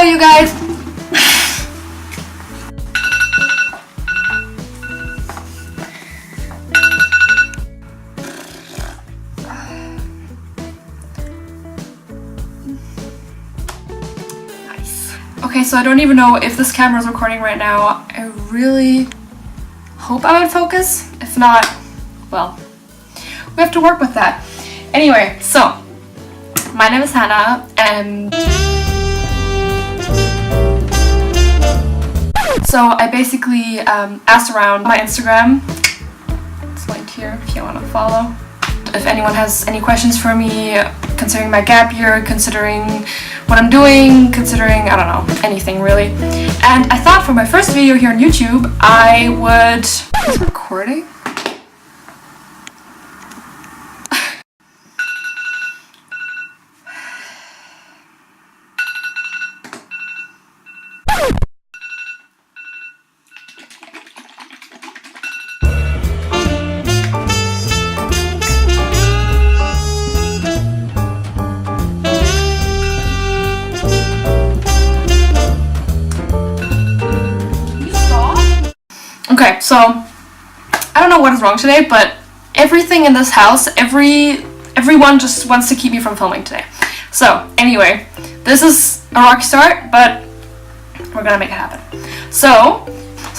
Hello, you guys! Nice. Okay, so I don't even know if this camera is recording right now. I really hope I'm in focus. If not, well, we have to work with that. Anyway, so my name is Hannah, and so I basically asked around my Instagram. It's linked here if you want to follow. If anyone has any questions for me considering my gap year, considering what I'm doing, considering, I don't know, anything really. And I thought for my first video here on YouTube, I would... Is it recording? Okay, so I don't know what is wrong today, but everything in this house, everyone just wants to keep me from filming today. So anyway, this is a rocky start, but we're gonna make it happen. So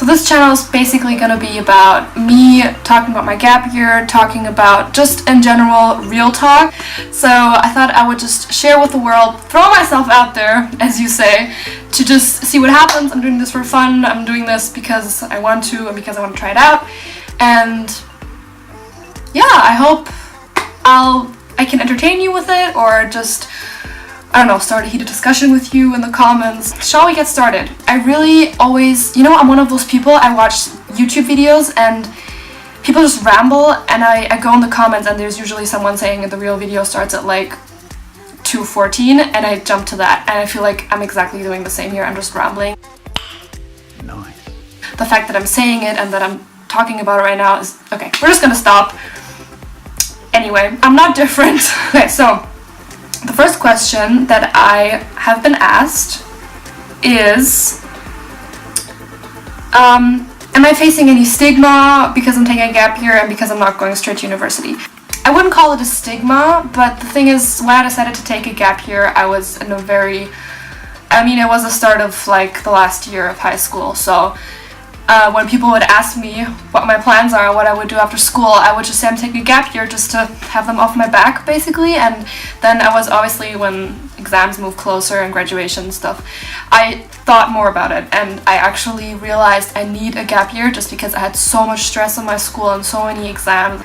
this channel is basically gonna be about me talking about my gap year, talking about just in general real talk. So I thought I would just share with the world, throw myself out there, as you say, to just see what happens. I'm doing this for fun. I'm doing this because I want to and because I want to try it out. And yeah, I hope I can entertain you with it, or just, I don't know, start a heated discussion with you in the comments. Shall we get started? I really always, you know, I'm one of those people, I watch YouTube videos and people just ramble, and I go in the comments and there's usually someone saying the real video starts at like 2:14, and I jump to that, and I feel like I'm exactly doing the same here. I'm just rambling. Nice. The fact that I'm saying it and that I'm talking about it right now is... Okay, we're just gonna stop. Anyway, I'm not different. Okay, so the first question that I have been asked is, am I facing any stigma because I'm taking a gap year and because I'm not going straight to university? I wouldn't call it a stigma, but the thing is, when I decided to take a gap year, I was in a very... I mean, it was the start of like the last year of high school, so when people would ask me what my plans are, what I would do after school, I would just say I'm taking a gap year just to have them off my back, basically. And then I was obviously, when exams moved closer and graduation and stuff, I thought more about it, and I actually realized I need a gap year just because I had so much stress in my school and so many exams.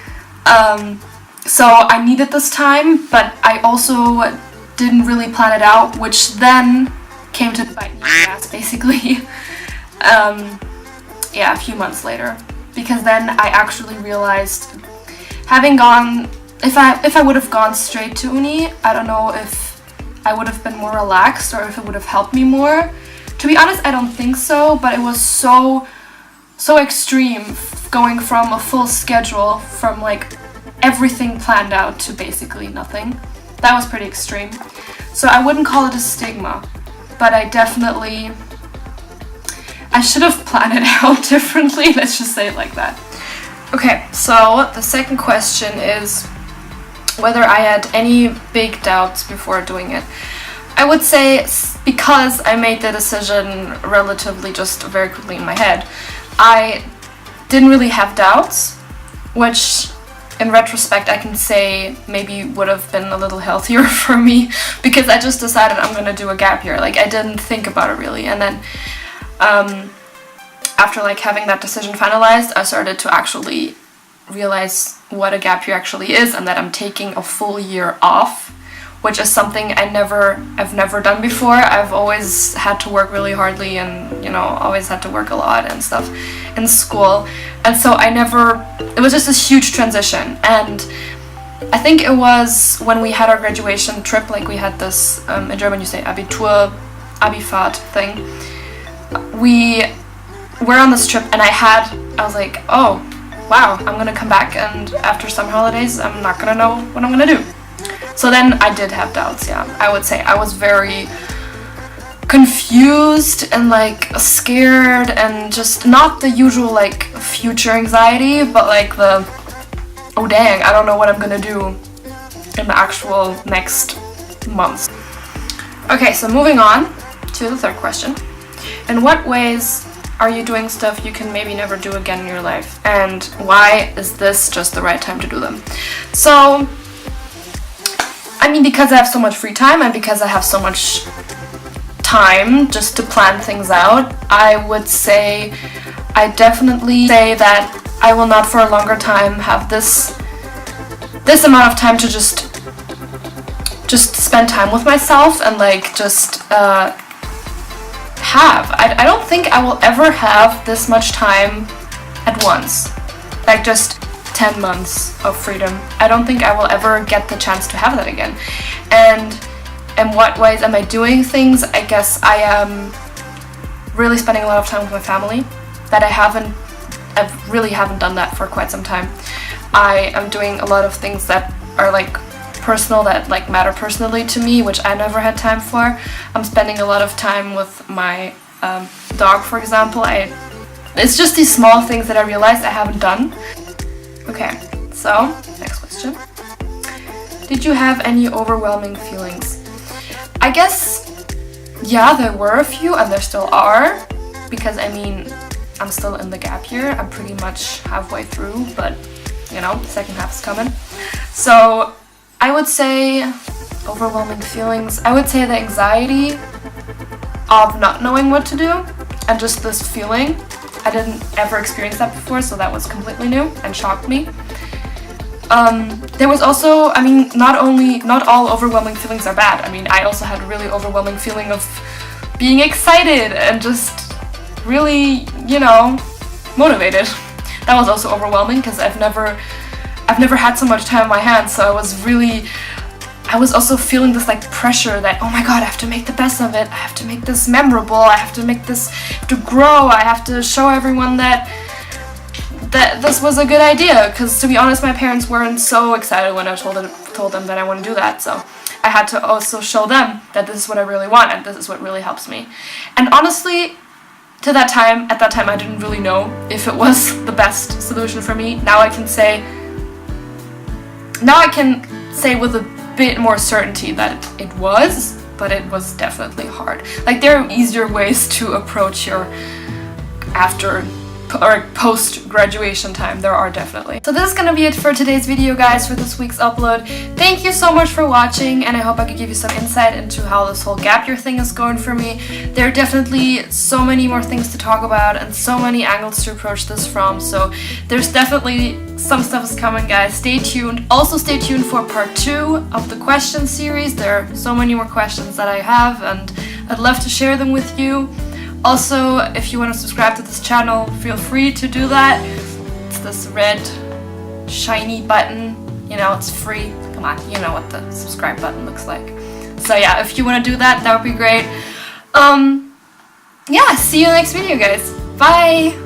So I needed this time, but I also didn't really plan it out, which then came to bite me in the ass, basically. Yeah, a few months later, because then I actually realized, having gone, if I would have gone straight to uni, I don't know if I would have been more relaxed or if it would have helped me more. To be honest, I don't think so, but it was so extreme, going from a full schedule, from like everything planned out to basically nothing. That was pretty extreme. So I wouldn't call it a stigma, but I should have planned it out differently, let's just say it like that. Okay, so the second question is whether I had any big doubts before doing it. I would say, because I made the decision relatively just very quickly in my head, I didn't really have doubts, which in retrospect I can say maybe would have been a little healthier for me, because I just decided I'm gonna do a gap year. Like, I didn't think about it really, and then after like having that decision finalized, I started to actually realize what a gap year actually is, and that I'm taking a full year off, which is something I've never done before. I've always had to work really hardly, and you know, always had to work a lot and stuff in school, and so it was just this huge transition. And I think it was when we had our graduation trip, like we had this, in German you say Abitur, Abifahrt thing. We were on this trip, and I was like, oh wow, I'm gonna come back, and after summer holidays I'm not gonna know what I'm gonna do. So then I did have doubts, yeah. I would say I was very confused and like scared and just not the usual like future anxiety, but like the, oh dang, I don't know what I'm gonna do in the actual next months. Okay, so moving on to the third question. In what ways are you doing stuff you can maybe never do again in your life? And why is this just the right time to do them? So, I mean, because I have so much free time and because I have so much time just to plan things out, I would say, I definitely say that I will not for a longer time have this amount of time to just spend time with myself and like just I don't think I will ever have this much time at once, like just 10 months of freedom. I don't think I will ever get the chance to have that again. And in what ways am I doing things? I guess I am really spending a lot of time with my family that I really haven't done that for quite some time. I am doing a lot of things that are like personal, that like matter personally to me, which I never had time for. I'm spending a lot of time with my dog, for example. It's just these small things that I realized I haven't done. Okay, so next question. Did you have any overwhelming feelings? I guess, yeah, there were a few and there still are, because I mean, I'm still in the gap year. I'm pretty much halfway through, but you know, the second half is coming. So I would say overwhelming feelings. I would say the anxiety of not knowing what to do and just this feeling. I didn't ever experience that before, so that was completely new and shocked me. There was also, I mean, not all overwhelming feelings are bad. I mean, I also had a really overwhelming feeling of being excited and just really, you know, motivated. That was also overwhelming because I've never had so much time on my hands, so I was also feeling this like pressure that, oh my god, I have to make the best of it, I have to make this memorable, I have to make this to grow, I have to show everyone that this was a good idea, because to be honest, my parents weren't so excited when I told them that I want to do that, so I had to also show them that this is what I really want and this is what really helps me. And honestly, at that time I didn't really know if it was the best solution for me. Now I can say with a bit more certainty that it was, but it was definitely hard. Like, there are easier ways to approach your after or post-graduation time. There are definitely. So this is gonna be it for today's video, guys, for this week's upload. Thank you so much for watching, and I hope I could give you some insight into how this whole gap year thing is going for me. There are definitely so many more things to talk about and so many angles to approach this from, so there's definitely some stuff is coming, guys. Stay tuned. Also stay tuned for part 2 of the question series. There are so many more questions that I have, and I'd love to share them with you. Also, if you want to subscribe to this channel, feel free to do that. It's this red, shiny button. You know, it's free. Come on, you know what the subscribe button looks like. So yeah, if you want to do that, that would be great. Yeah, see you in the next video, guys. Bye!